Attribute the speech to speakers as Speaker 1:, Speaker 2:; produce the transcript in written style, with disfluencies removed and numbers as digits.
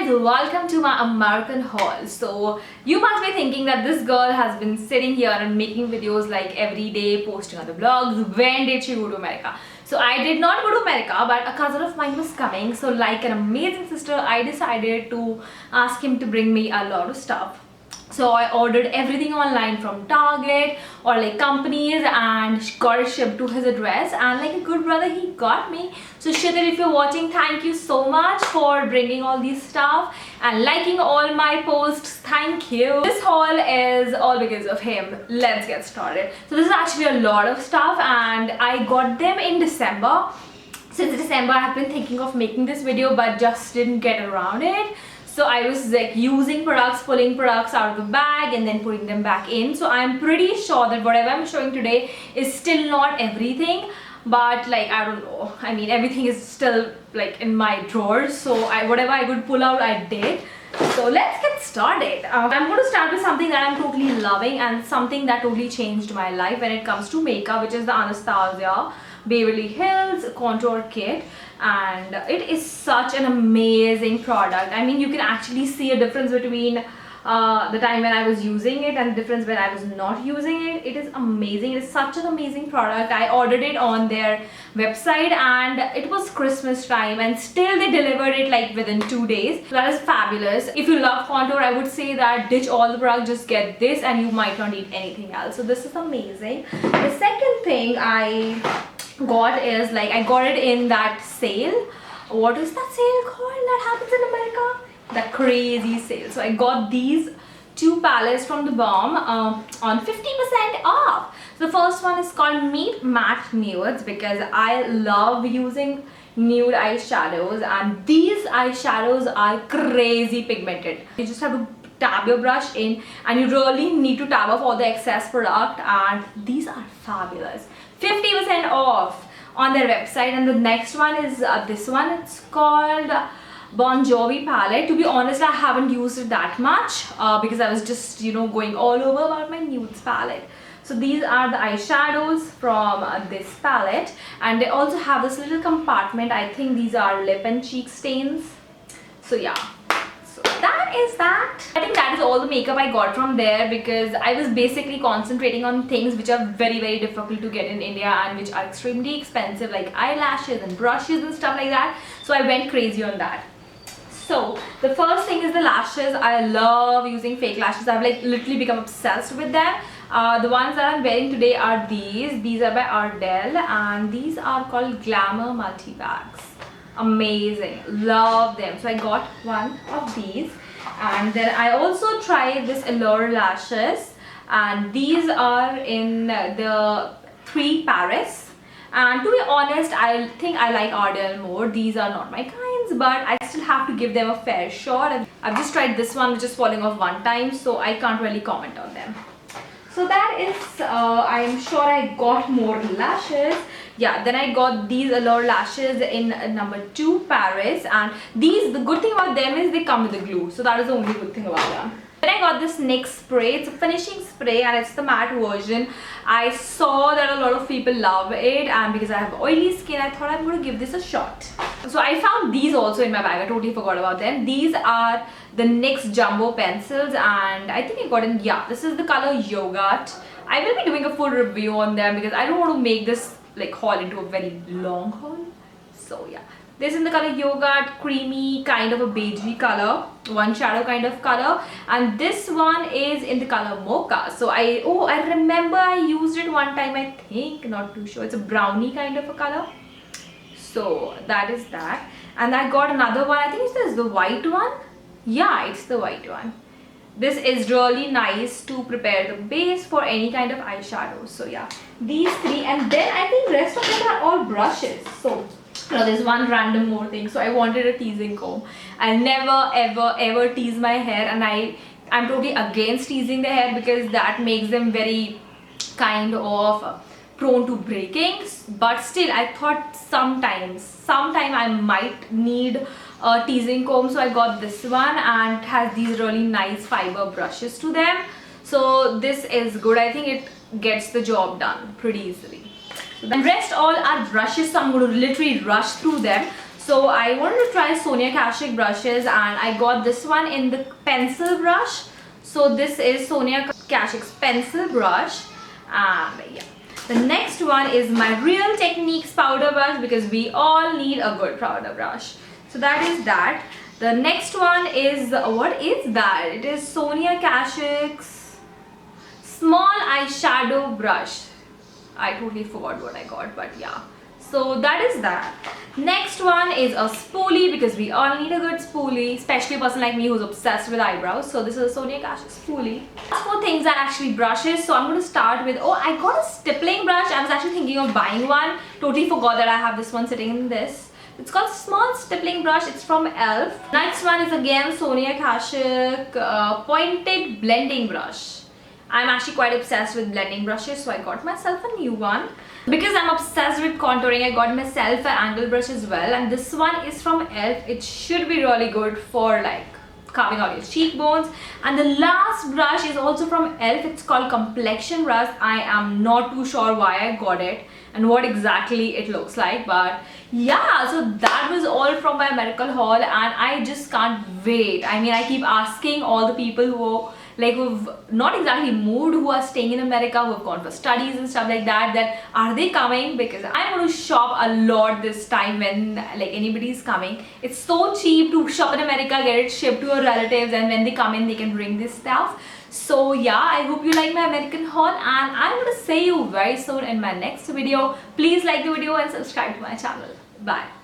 Speaker 1: guys, welcome to my American haul. So you must be thinking that this girl has been sitting here and making videos like every day, posting on the blogs. When did she go to America? So I did not go to America, but a cousin of mine was coming. So like an amazing sister, I decided to ask him to bring me a lot of stuff. So I ordered everything online from Target or like companies and got it shipped to his address, and like a good brother he got me. So Shitar, if you're watching, thank you so much for bringing all these stuff and liking all my posts. Thank you. This haul is all because of him. Let's get started. So this is actually a lot of stuff and I got them in December. Since December I have been thinking of making this video but just didn't get around it. So I was like using products, pulling products out of the bag and then putting them back in. So I'm pretty sure that whatever I'm showing today is still not everything, but like I don't know, I mean everything is still like in my drawers, so whatever I could pull out I did. So let's get started. I'm going to start with something that I'm totally loving and something that totally changed my life when it comes to makeup, which is the Anastasia Beverly Hills Contour Kit, and it is such an amazing product. I mean, you can actually see a difference between the time when I was using it and the difference when I was not using it. It is amazing. It is such an amazing product. I ordered it on their website and it was Christmas time and still they delivered it like within 2 days. So that is fabulous. If you love contour, I would say that ditch all the products, just get this and you might not need anything else. So this is amazing. The second thing I got is like I got it in that sale. What is that sale called that happens in America? That crazy sale. So I got these two palettes from the Balm on 50% off. So the first one is called Meet Matte Nudes because I love using nude eyeshadows and these eyeshadows are crazy pigmented. You just have to tap your brush in and you really need to tap off all the excess product, and these are fabulous. 50% off on their website. And the next one is this one. It's called Bon Jovi palette. To be honest, I haven't used it that much because I was just, you know, going all over about my nudes palette. So these are the eyeshadows from this palette, and they also have this little compartment. I think these are lip and cheek stains. So yeah, so that is that. I think that is all the makeup I got from there because I was basically concentrating on things which are very difficult to get in India and which are extremely expensive, like eyelashes and brushes and stuff like that. So I went crazy on that. So the first thing is the lashes. I love using fake lashes. I've like literally become obsessed with them. The ones that I'm wearing today are these. These are by Ardell and these are called Glamour Multi-Bags. Amazing, love them. So I got one of these, and then I also tried this Allure lashes, and these are in the 3 Paris. And to be honest, I think I like Ardell more. These are not my kinds, but I still have to give them a fair shot. I've just tried this one, which is falling off one time, so I can't really comment on them. So that is, I am sure I got more lashes. Yeah, then I got these Allure lashes in number 2 Paris, and these, the good thing about them is they come with the glue, so that is the only good thing about them. Then I got this NYX spray. It's a finishing spray and it's the matte version. I saw that a lot of people love it, and because I have oily skin, I thought I'm going to give this a shot. So I found these also in my bag. I totally forgot about them. These are the NYX Jumbo pencils, and I think I got in, yeah, this is the color Yogurt. I will be doing a full review on them because I don't want to make this like haul into a very long haul. So yeah, this is in the color Yogurt, creamy kind of a beigey color, one shadow kind of color, and this one is in the color Mocha. So I remember I used it one time, I think, not too sure. It's a brownie kind of a color. So that is that. And I got another one, I think it's the white one. Yeah, it's the white one. This is really nice to prepare the base for any kind of eyeshadow. So yeah, these 3, and then I think rest of them are all brushes. So no, there's one random more thing. So I wanted a teasing comb. I never ever tease my hair, and I'm totally against teasing the hair because that makes them very kind of prone to breaking. But still, I thought sometime I might need a teasing comb, so I got this one, and it has these really nice fiber brushes to them. So this is good. I think it gets the job done pretty easily. The rest all are brushes, so I'm going to literally rush through them. So I wanted to try Sonia Kashuk brushes, and I got this one in the pencil brush. So this is Sonia Kashuk's pencil brush, and yeah. The next one is my Real Techniques powder brush, because we all need a good powder brush. So that is that. The next one is, what is that? It is Sonia Kashuk's small eyeshadow brush. I totally forgot what I got, but yeah. So that is that. Next one is a spoolie, because we all need a good spoolie, especially a person like me who's obsessed with eyebrows. So this is a Sonia Kashuk spoolie. Last four things are actually brushes. So I'm going to start with, oh, I got a stippling brush. I was actually thinking of buying one. Totally forgot that I have this one sitting in this. It's called Small Stippling Brush. It's from e.l.f. Next one is again Sonia Kashuk Pointed Blending Brush. I'm actually quite obsessed with blending brushes, so I got myself a new one. Because I'm obsessed with contouring, I got myself an angle brush as well, and this one is from e.l.f. It should be really good for like carving out your cheekbones. And the last brush is also from e.l.f. It's called Complexion Brush. I am not too sure why I got it and what exactly it looks like, but yeah, so that was all from my medical haul, and I just can't wait. I mean, I keep asking all the people who've not exactly moved, who are staying in America, who have gone for studies and stuff like that, that are they coming, because I'm going to shop a lot this time when like anybody's coming. It's so cheap to shop in America, get it shipped to your relatives, and when they come in they can bring this stuff. So yeah, I hope you like my American haul, and I'm going to see you very soon in my next video. Please like the video and subscribe to my channel. Bye.